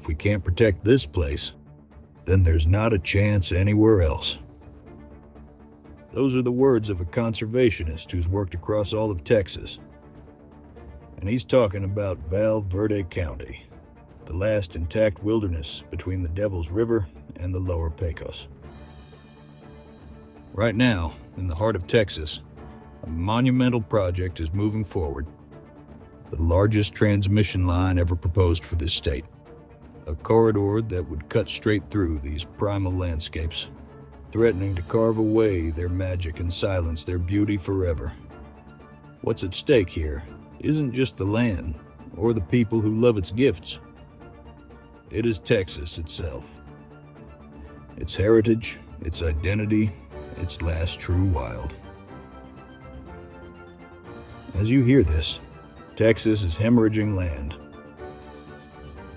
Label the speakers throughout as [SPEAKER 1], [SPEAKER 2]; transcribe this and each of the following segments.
[SPEAKER 1] if we can't protect this place, then there's not a chance anywhere else. Those are the words of a conservationist who's worked across all of Texas. And he's talking about Val Verde County, the last intact wilderness between the Devil's River and the lower Pecos. Right now, in the heart of Texas, a monumental project is moving forward. The largest transmission line ever proposed for this state. A corridor that would cut straight through these primal landscapes, threatening to carve away their magic and silence their beauty forever. What's at stake here isn't just the land or the people who love its gifts. It is Texas itself. Its heritage, its identity, its last true wild. As you hear this, Texas is hemorrhaging land.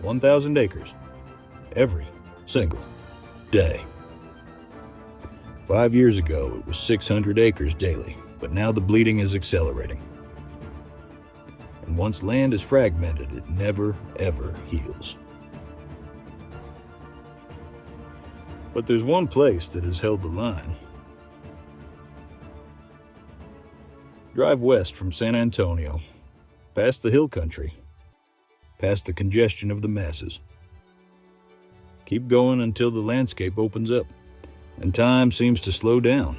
[SPEAKER 1] 1,000 acres, every single day. 5 years ago, it was 600 acres daily, but now the bleeding is accelerating. And once land is fragmented, it never, ever heals. But there's one place that has held the line. Drive west from San Antonio, past the hill country, past the congestion of the masses. Keep going until the landscape opens up, and time seems to slow down.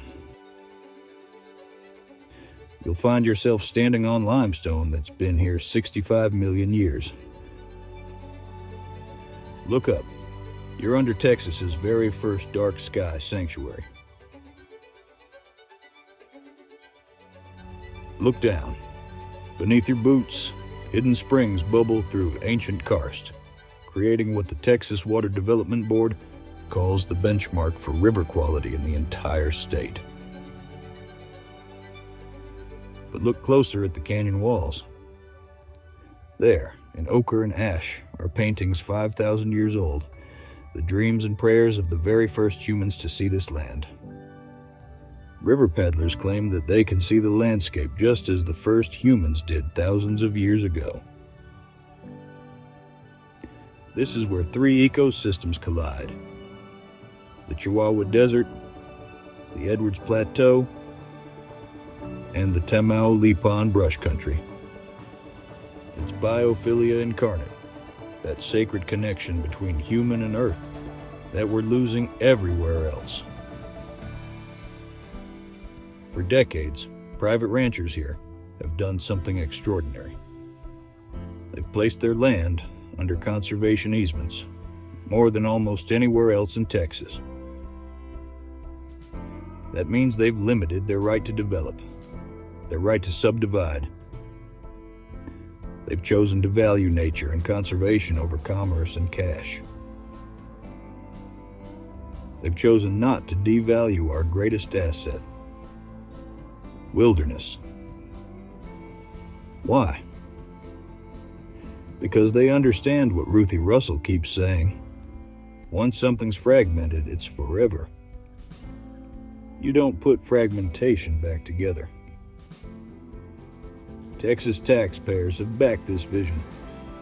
[SPEAKER 1] You'll find yourself standing on limestone that's been here 65 million years. Look up. You're under Texas's very first dark sky sanctuary. Look down. Beneath your boots, hidden springs bubble through ancient karst, creating what the Texas Water Development Board calls the benchmark for river quality in the entire state. But look closer at the canyon walls. There, in ochre and ash, are paintings 5,000 years old, the dreams and prayers of the very first humans to see this land. River paddlers claim that they can see the landscape just as the first humans did thousands of years ago. This is where three ecosystems collide: the Chihuahuan Desert, the Edwards Plateau, and the Tamaulipan brush country. It's biophilia incarnate, that sacred connection between human and earth that we're losing everywhere else. For decades, private ranchers here have done something extraordinary. They've placed their land under conservation easements, more than almost anywhere else in Texas. That means they've limited their right to develop, their right to subdivide. They've chosen to value nature and conservation over commerce and cash. They've chosen not to devalue our greatest asset: wilderness. Why? Because they understand what Ruthie Russell keeps saying. Once something's fragmented, it's forever. You don't put fragmentation back together. Texas taxpayers have backed this vision.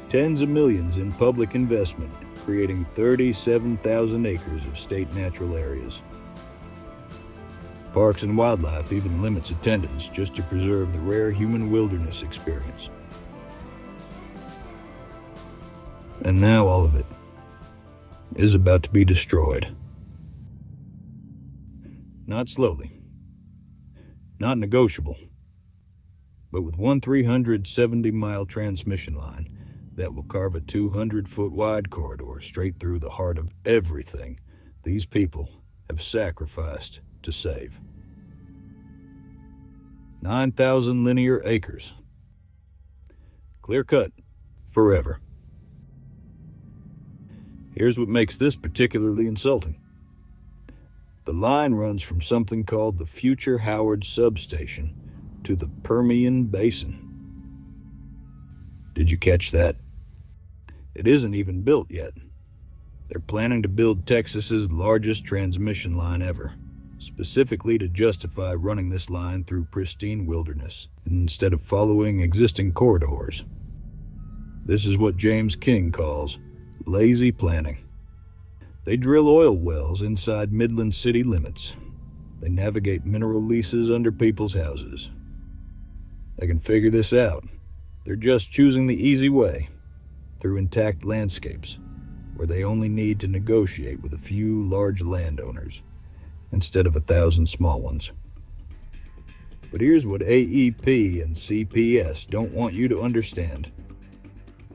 [SPEAKER 1] Tens of millions in public investment, creating 37,000 acres of state natural areas. Parks and Wildlife even limits attendance just to preserve the rare human wilderness experience. And now all of it is about to be destroyed. Not slowly, not negotiable, but with one 370-mile transmission line that will carve a 200-foot wide corridor straight through the heart of everything these people have sacrificed to save. 9,000 linear acres. Clear cut, forever. Here's what makes this particularly insulting. The line runs from something called the Future Howard Substation to the Permian Basin. Did you catch that? It isn't even built yet. They're planning to build Texas's largest transmission line ever, specifically to justify running this line through pristine wilderness instead of following existing corridors. This is what James King calls Lazy planning. They drill oil wells inside Midland city limits. They navigate mineral leases under people's houses. They can figure this out. They're just choosing the easy way, through intact landscapes, where they only need to negotiate with a few large landowners, instead of 1,000 small ones. But here's what AEP and CPS don't want you to understand.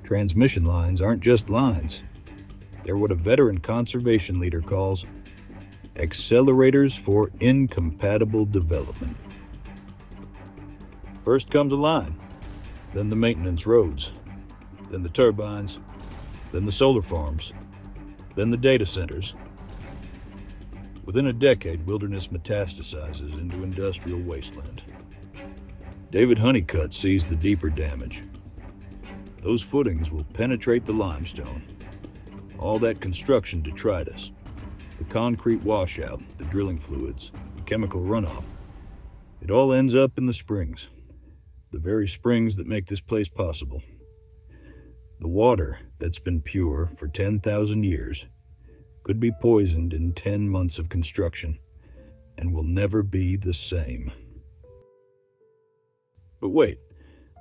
[SPEAKER 1] Transmission lines aren't just lines. They're what a veteran conservation leader calls accelerators for incompatible development. First comes a line, then the maintenance roads, then the turbines, then the solar farms, then the data centers. Within a decade, wilderness metastasizes into industrial wasteland. David Honeycutt sees the deeper damage. Those footings will penetrate the limestone. All that construction detritus, the concrete washout, the drilling fluids, the chemical runoff, it all ends up in the springs, the very springs that make this place possible. The water that's been pure for 10,000 years could be poisoned in 10 months of construction and will never be the same. But wait,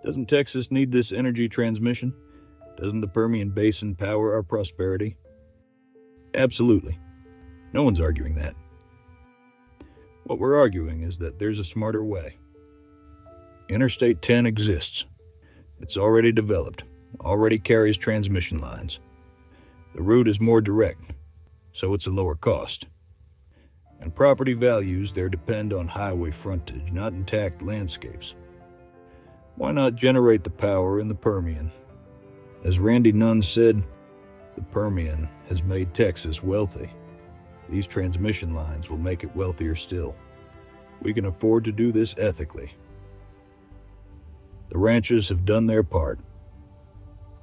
[SPEAKER 1] doesn't Texas need this energy transmission? Doesn't the Permian Basin power our prosperity? Absolutely. No one's arguing that. What we're arguing is that there's a smarter way. Interstate 10 exists. It's already developed, already carries transmission lines. The route is more direct, so it's a lower cost. And property values there depend on highway frontage, not intact landscapes. Why not generate the power in the Permian? As Randy Nunn said, the Permian has made Texas wealthy. These transmission lines will make it wealthier still. We can afford to do this ethically. The ranchers have done their part.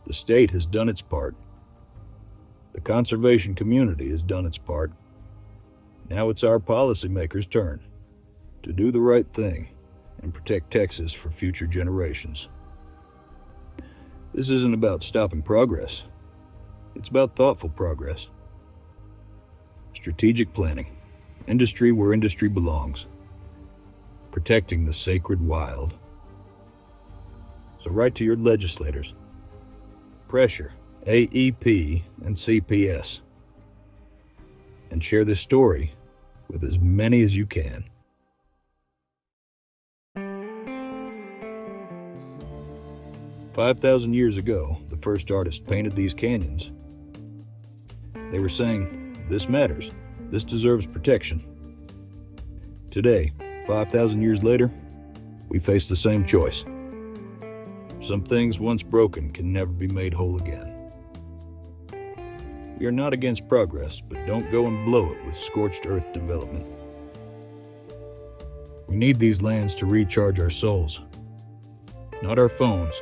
[SPEAKER 1] The state has done its part. The conservation community has done its part. Now it's our policymakers' turn to do the right thing and protect Texas for future generations. This isn't about stopping progress. It's about thoughtful progress. Strategic planning, industry where industry belongs, protecting the sacred wild. So write to your legislators. Pressure AEP and CPS. And share this story with as many as you can. "5,000 years ago, the first artist painted these canyons. They were saying, this matters, this deserves protection. Today, 5,000 years later, we face the same choice. Some things once broken can never be made whole again. We are not against progress, but don't go and blow it with scorched earth development. We need these lands to recharge our souls, not our phones.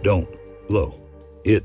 [SPEAKER 1] Don't blow it